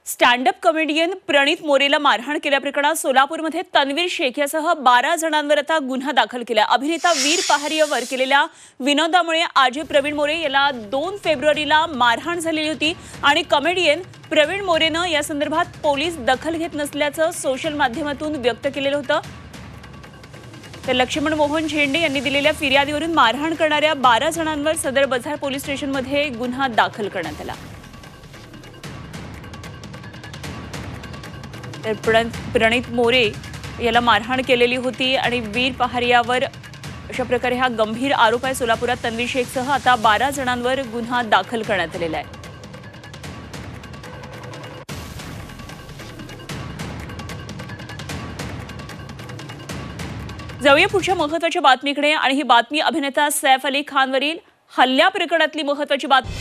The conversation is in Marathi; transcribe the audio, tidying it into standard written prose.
स्टँड अप कॉमेडियन प्रणित मोरेला मारहाण केल्याप्रकरणात सोलापूरमध्ये तन्वीर शेख यासह 12 जणांवर आता गुन्हा दाखल केला। अभिनेता वीर पहारियावर केलेल्या विनोदामुळे आजी प्रवीण मोरे याला 2 फेब्रुवारीला मारहाण झालेली होती आणि कॉमेडियन प्रवीण मोरेनं या संदर्भात पोलीस दखल घेत नसल्याचं सोशल माध्यमातून व्यक्त केलेलं होतं। तर लक्ष्मण मोहन झेंडे यांनी दिलेल्या फिर्यादीवरून मारहाण करणाऱ्या 12 जणांवर सदर बझार पोलीस स्टेशनमध्ये गुन्हा दाखल करण्यात आला। तर प्रणित मोरे याला मारहाण केलेली होती आणि वीर पहारियावर अशा प्रकारे हा गंभीर आरोप आहे। सोलापुरात तन्वीर शेखसह आता 12 जणांवर गुन्हा दाखल करण्यात आलेला आहे। जाऊया पुढच्या महत्त्वाच्या बातमीकडे आणि ही बातमी अभिनेता सैफ अली खानवरील हल्ल्या प्रकरणातली महत्त्वाची बातमी।